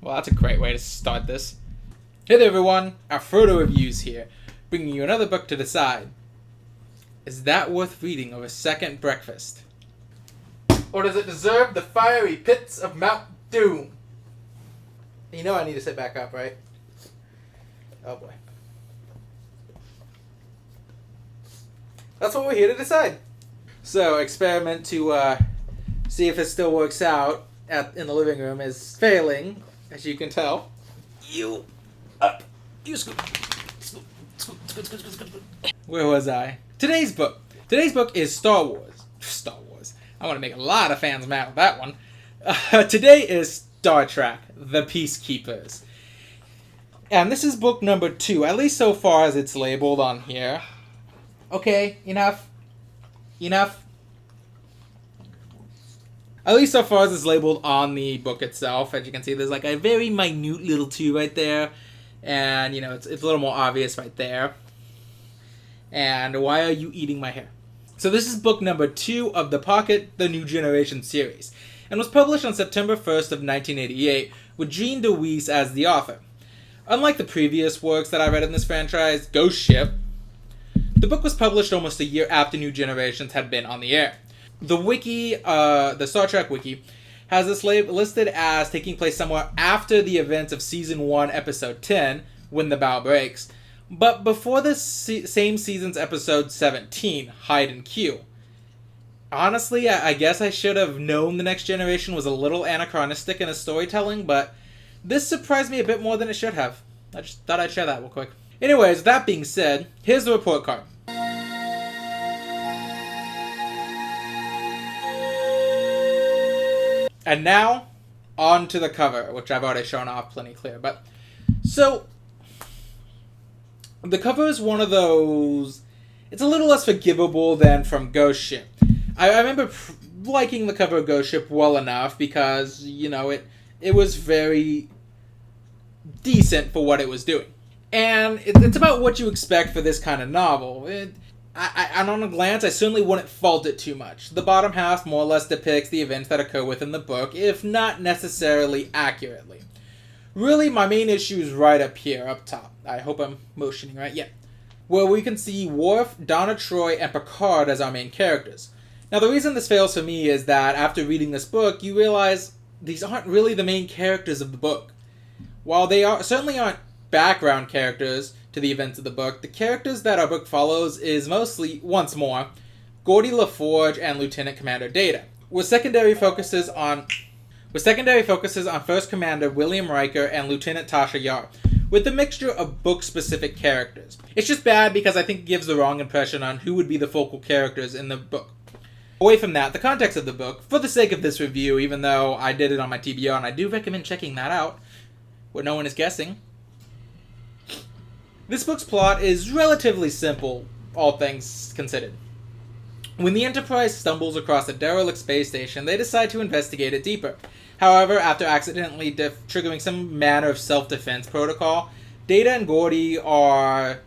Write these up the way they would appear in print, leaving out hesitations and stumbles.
Well, that's a great way to start this. Hey there everyone, Afrodo Reviews here, bringing you another book to decide. Is that worth reading over a second breakfast? Or does it deserve the fiery pits of Mount Doom? You know I need to sit back up, right? Oh boy. That's what we're here to decide. So, experiment to see if it still works out in the living room is failing, as you can tell. You up. You scoot. Where was I? Today's book. Today's book is Star Wars. Star Wars. I want to make a lot of fans mad with that one. Today is Star Trek, The Peacekeepers. And this is book number 2, at least so far as it's labeled on here. Okay, enough. At least so far as it's labeled on the book itself. As you can see, there's like a very minute little 2 right there. And, you know, it's a little more obvious right there. And why are you eating my hair? So this is book number 2 of the Pocket The New Generation series. And was published on September 1st of 1988 with Deweese as the author. Unlike the previous works that I read in this franchise, Ghost Ship, the book was published almost a year after New Generations had been on the air. The wiki, the Star Trek wiki, has this listed as taking place somewhere after the events of Season 1, Episode 10, When the Bow Breaks, but before the same season's Episode 17, Hide and Q. Honestly, I guess I should have known The Next Generation was a little anachronistic in its storytelling, but this surprised me a bit more than it should have. I just thought I'd share that real quick. Anyways, that being said, here's the report card. And now, on to the cover, which I've already shown off plenty clear. But so, the cover is one of those, it's a little less forgivable than from Ghost Ship. I remember liking the cover of Ghost Ship well enough because, you know, it was very decent for what it was doing. And it's about what you expect for this kind of novel. And on a glance, I certainly wouldn't fault it too much. The bottom half more or less depicts the events that occur within the book, if not necessarily accurately. Really, my main issue is right up here, up top. I hope I'm motioning right, yeah. Where we can see Worf, Donna Troy, and Picard as our main characters. Now, the reason this fails for me is that after reading this book, you realize these aren't really the main characters of the book. While they certainly aren't background characters to the events of the book, the characters that our book follows is mostly, once more, Geordi LaForge and Lieutenant Commander Data, with secondary focuses on First Commander William Riker and Lieutenant Tasha Yar, with a mixture of book-specific characters. It's just bad because I think it gives the wrong impression on who would be the focal characters in the book. Away from that, the context of the book, for the sake of this review, even though I did it on my TBR, and I do recommend checking that out, where no one is guessing. This book's plot is relatively simple, all things considered. When the Enterprise stumbles across a derelict space station, they decide to investigate it deeper. However, after accidentally triggering some manner of self-defense protocol, Data and Geordi are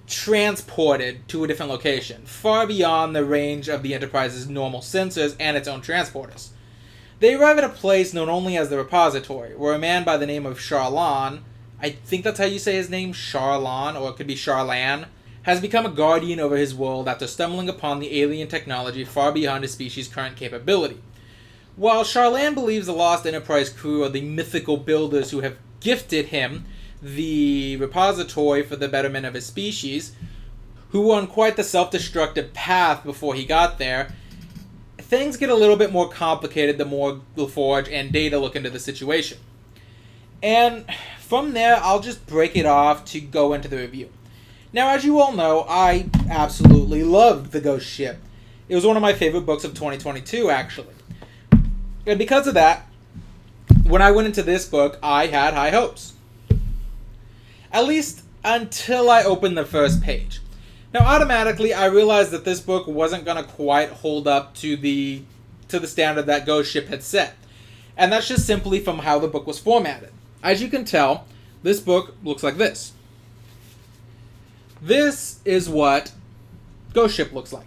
transported to a different location, far beyond the range of the Enterprise's normal sensors and its own transporters. They arrive at a place known only as the Repository, where a man by the name of Charlan, I think that's how you say his name, Charlan, or it could be Charlan, has become a guardian over his world after stumbling upon the alien technology far beyond his species' current capability. While Charlan believes the lost Enterprise crew are the mythical builders who have gifted him the repository for the betterment of his species, who were on quite the self-destructive path before he got there, things get a little bit more complicated the more LaForge and Data look into the situation. And from there, I'll just break it off to go into the review. Now, as you all know, I absolutely loved The Ghost Ship. It was one of my favorite books of 2022, actually. And because of that, when I went into this book, I had high hopes. At least until I opened the first page. Now, automatically, I realized that this book wasn't going to quite hold up to the standard that Ghost Ship had set. And that's just simply from how the book was formatted. As you can tell, this book looks like this. This is what Ghost Ship looks like.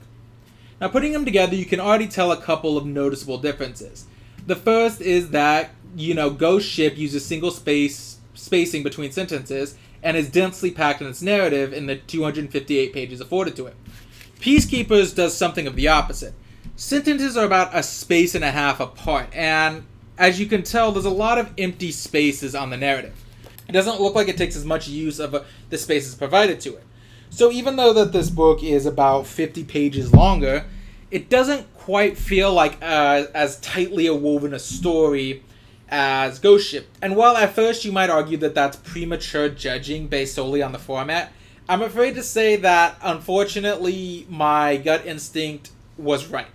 Now, putting them together, you can already tell a couple of noticeable differences. The first is that Ghost Ship uses single spacing between sentences and is densely packed in its narrative in the 258 pages afforded to it. Peacekeepers does something of the opposite. Sentences are about a space and a half apart, and as you can tell, there's a lot of empty spaces on the narrative. It doesn't look like it takes as much use of the spaces provided to it. So even though that this book is about 50 pages longer, it doesn't quite feel like as tightly a woven a story as Ghost Ship. And while at first you might argue that that's premature judging based solely on the format, I'm afraid to say that, unfortunately, my gut instinct was right.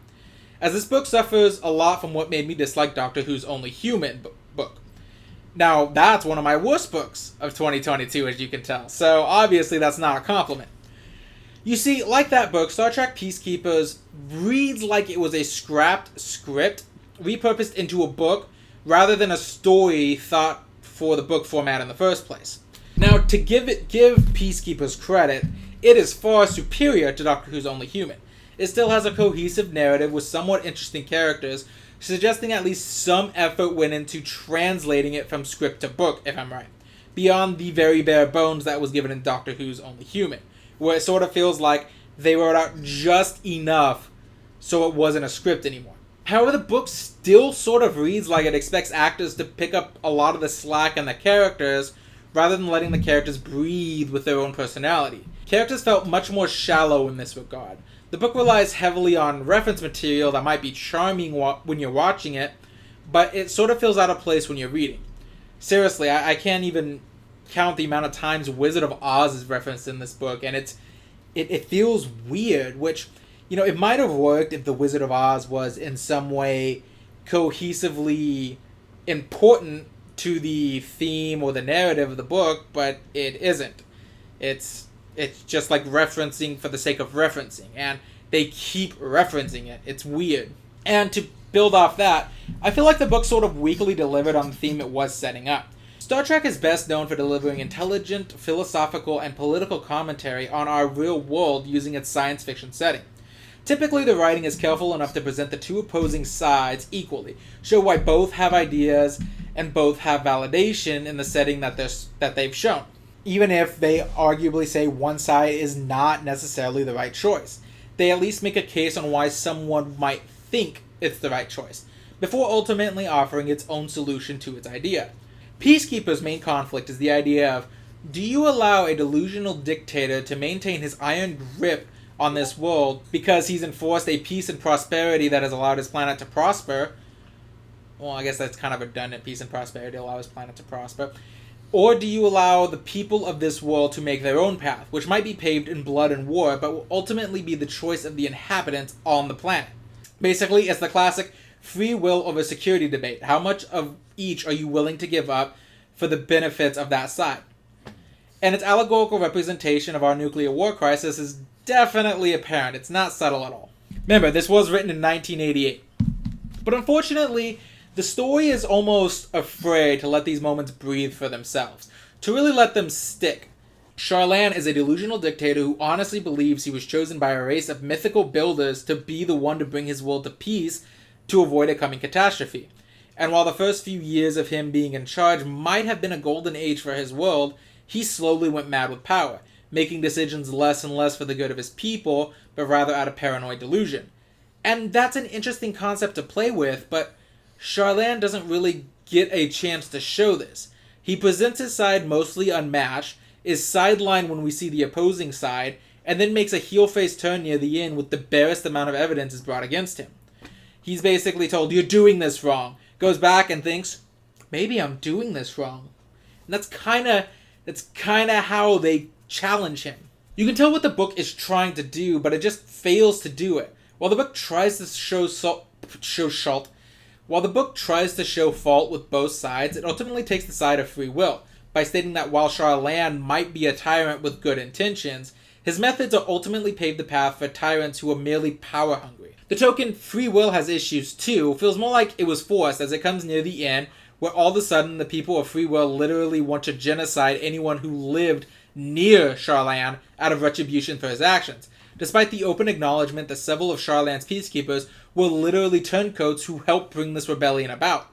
As this book suffers a lot from what made me dislike Doctor Who's Only Human book. Now, that's one of my worst books of 2022, as you can tell, so obviously that's not a compliment. You see, like that book, Star Trek Peacekeepers reads like it was a scrapped script repurposed into a book rather than a story thought for the book format in the first place. Now, to give Peacekeepers credit, it is far superior to Doctor Who's Only Human. It still has a cohesive narrative with somewhat interesting characters, suggesting at least some effort went into translating it from script to book, if I'm right, beyond the very bare bones that was given in Doctor Who's Only Human, where it sort of feels like they wrote out just enough so it wasn't a script anymore. However, the book still sort of reads like it expects actors to pick up a lot of the slack in the characters, rather than letting the characters breathe with their own personality. Characters felt much more shallow in this regard. The book relies heavily on reference material that might be charming when you're watching it, but it sort of feels out of place when you're reading. Seriously, I can't even count the amount of times Wizard of Oz is referenced in this book, and it feels weird, which, it might have worked if the Wizard of Oz was in some way cohesively important to the theme or the narrative of the book, but it isn't. It's just like referencing for the sake of referencing, and they keep referencing it. It's weird. And to build off that, I feel like the book sort of weakly delivered on the theme it was setting up. Star Trek is best known for delivering intelligent, philosophical, and political commentary on our real world using its science fiction setting. Typically, the writing is careful enough to present the two opposing sides equally, show why both have ideas and both have validation in the setting that they've shown, even if they arguably say one side is not necessarily the right choice. They at least make a case on why someone might think it's the right choice, before ultimately offering its own solution to its idea. Peacekeeper's main conflict is the idea of, do you allow a delusional dictator to maintain his iron grip on this world because he's enforced a peace and prosperity that has allowed his planet to prosper? Well, I guess that's kind of redundant. Peace and prosperity allow his planet to prosper. Or do you allow the people of this world to make their own path, which might be paved in blood and war, but will ultimately be the choice of the inhabitants on the planet? Basically, it's the classic free will over security debate. How much of each are you willing to give up for the benefits of that side? And its allegorical representation of our nuclear war crisis is definitely apparent. It's not subtle at all. Remember, this was written in 1988. But unfortunately, the story is almost afraid to let these moments breathe for themselves, to really let them stick. Charlan is a delusional dictator who honestly believes he was chosen by a race of mythical builders to be the one to bring his world to peace to avoid a coming catastrophe. And while the first few years of him being in charge might have been a golden age for his world, he slowly went mad with power, making decisions less and less for the good of his people, but rather out of paranoid delusion. And that's an interesting concept to play with, but Charlan doesn't really get a chance to show this. He presents his side mostly unmatched, is sidelined when we see the opposing side, and then makes a heel-face turn near the end with the barest amount of evidence is brought against him. He's basically told, "You're doing this wrong." Goes back and thinks, "Maybe I'm doing this wrong." And that's kind of how they challenge him. You can tell what the book is trying to do, but it just fails to do it. While the book tries to show fault with both sides, it ultimately takes the side of free will, by stating that while Charlan might be a tyrant with good intentions, his methods are ultimately pave the path for tyrants who are merely power-hungry. The token free will has issues too, feels more like it was forced as it comes near the end, where all of a sudden the people of free will literally want to genocide anyone who lived near Charlan out of retribution for his actions, despite the open acknowledgement that several of Charlan's peacekeepers were literally turncoats who helped bring this rebellion about.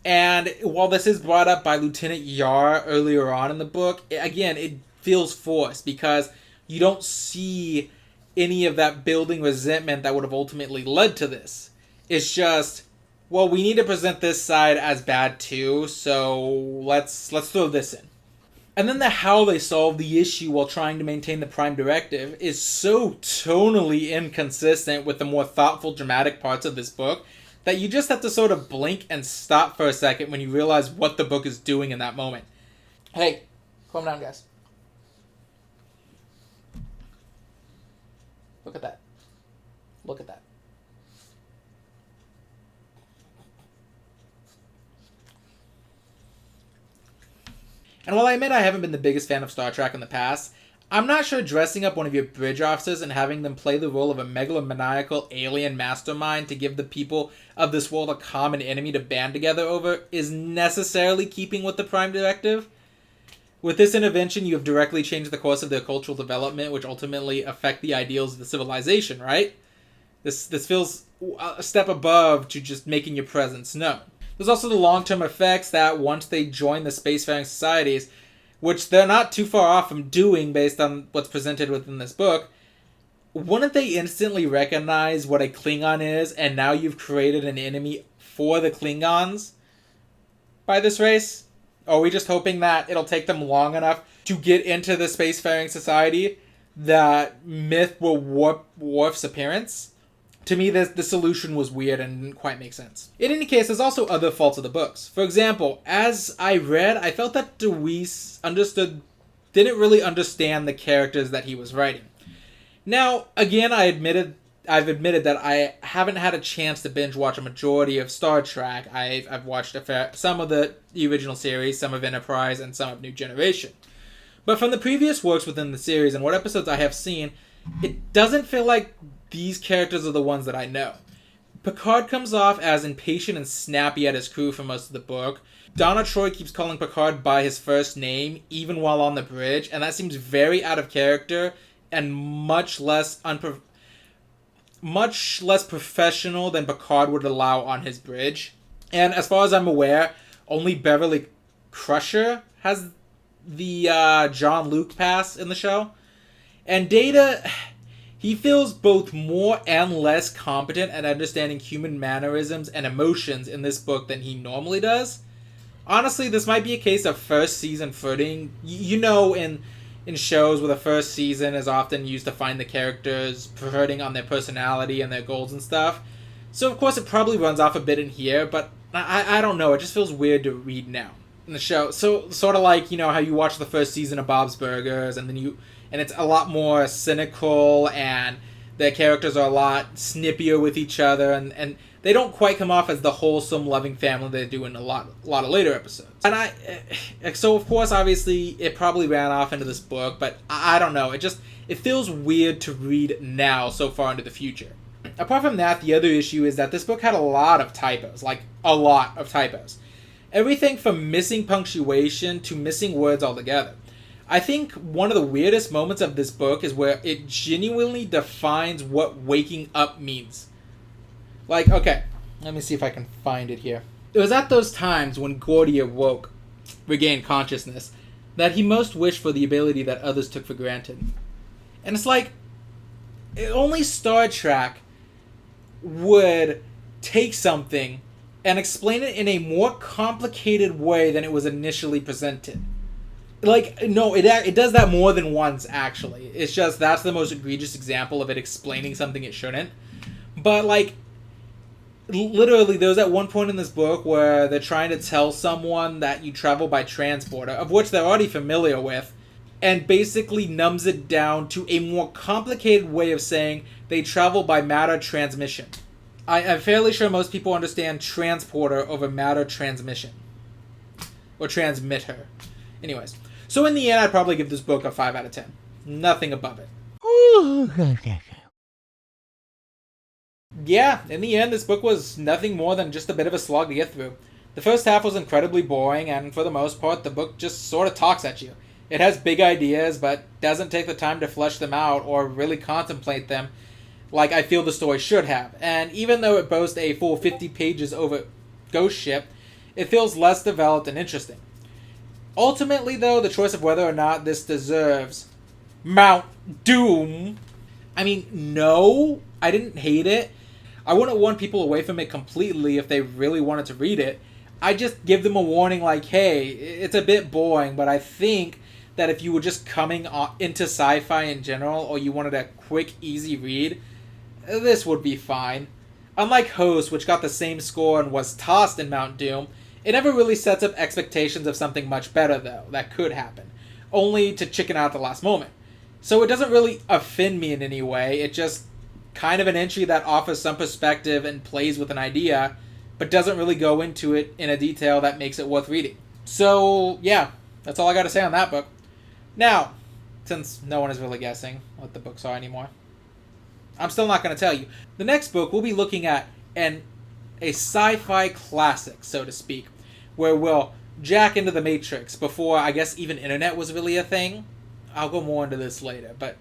And while this is brought up by Lieutenant Yar earlier on in the book, again, it feels forced because you don't see any of that building resentment that would have ultimately led to this. It's just, well, we need to present this side as bad too, so let's throw this in. And then how they solve the issue while trying to maintain the Prime Directive is so tonally inconsistent with the more thoughtful, dramatic parts of this book that you just have to sort of blink and stop for a second when you realize what the book is doing in that moment. Hey, calm down, guys. Look at that. Look at that. And while I admit I haven't been the biggest fan of Star Trek in the past, I'm not sure dressing up one of your bridge officers and having them play the role of a megalomaniacal alien mastermind to give the people of this world a common enemy to band together over is necessarily keeping with the Prime Directive. With this intervention, you have directly changed the course of their cultural development, which ultimately affect the ideals of the civilization, right? This feels a step above to just making your presence known. There's also the long-term effects that once they join the spacefaring societies, which they're not too far off from doing based on what's presented within this book, wouldn't they instantly recognize what a Klingon is, and now you've created an enemy for the Klingons by this race? Or are we just hoping that it'll take them long enough to get into the spacefaring society that myth will warp Worf's appearance? To me, the solution was weird and didn't quite make sense. In any case, there's also other faults of the books. For example, as I read, I felt that Deweese didn't really understand the characters that he was writing. Now, again, I've admitted that I haven't had a chance to binge watch a majority of Star Trek. I've watched some of the original series, some of Enterprise, and some of New Generation. But from the previous works within the series and what episodes I have seen, it doesn't feel like these characters are the ones that I know. Picard comes off as impatient and snappy at his crew for most of the book. Donna Troy keeps calling Picard by his first name, even while on the bridge, and that seems very out of character and much less professional than Picard would allow on his bridge. And as far as I'm aware, only Beverly Crusher has the John Luke pass in the show. And Data, he feels both more and less competent at understanding human mannerisms and emotions in this book than he normally does. Honestly, this might be a case of first season footing. You know, in shows where the first season is often used to find the characters perverting on their personality and their goals and stuff. So, of course, it probably runs off a bit in here, but I don't know. It just feels weird to read now in the show. So, sort of like, you know, how you watch the first season of Bob's Burgers, and it's a lot more cynical, and their characters are a lot snippier with each other, and they don't quite come off as the wholesome, loving family they do in a lot of later episodes. And so of course, obviously, it probably ran off into this book, but I don't know. It feels weird to read now, so far into the future. Apart from that, the other issue is that this book had a lot of typos, like a lot of typos. Everything from missing punctuation to missing words altogether. I think one of the weirdest moments of this book is where it genuinely defines what waking up means. Like, okay, let me see if I can find it here. It was at those times when Gordy awoke, regained consciousness, that he most wished for the ability that others took for granted. And it's like, only Star Trek would take something and explain it in a more complicated way than it was initially presented. Like, no, it does that more than once, actually. It's just, that's the most egregious example of it explaining something it shouldn't. But, like, literally, there was at one point in this book where they're trying to tell someone that you travel by transporter, of which they're already familiar with, and basically numbs it down to a more complicated way of saying they travel by matter transmission. I'm fairly sure most people understand transporter over matter transmission. Or transmitter. Anyways. So in the end, I'd probably give this book a 5 out of 10. Nothing above it. Yeah, in the end, this book was nothing more than just a bit of a slog to get through. The first half was incredibly boring, and for the most part, the book just sort of talks at you. It has big ideas, but doesn't take the time to flesh them out or really contemplate them like I feel the story should have. And even though it boasts a full 50 pages over Ghost Ship, It feels less developed and interesting. Ultimately, though, the choice of whether or not this deserves Mount Doom, I mean, no, I didn't hate it. I wouldn't warn people away from it completely if they really wanted to read it. I just give them a warning like, hey, it's a bit boring, but I think that if you were just coming into sci-fi in general, or you wanted a quick, easy read, this would be fine. Unlike Host, which got the same score and was tossed in Mount Doom, it never really sets up expectations of something much better, though, that could happen, only to chicken out at the last moment. So it doesn't really offend me in any way, it's just kind of an entry that offers some perspective and plays with an idea, but doesn't really go into it in a detail that makes it worth reading. So, yeah, that's all I got to say on that book. Now, since no one is really guessing what the books are anymore, I'm still not going to tell you. The next book, we'll be looking at a sci-fi classic, so to speak, where we'll jack into the Matrix before, I guess, even internet was really a thing. I'll go more into this later, but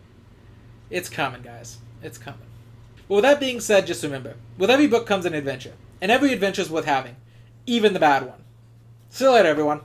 it's coming, guys. It's coming. But with that being said, just remember, with every book comes an adventure, and every adventure is worth having, even the bad one. See you later, everyone.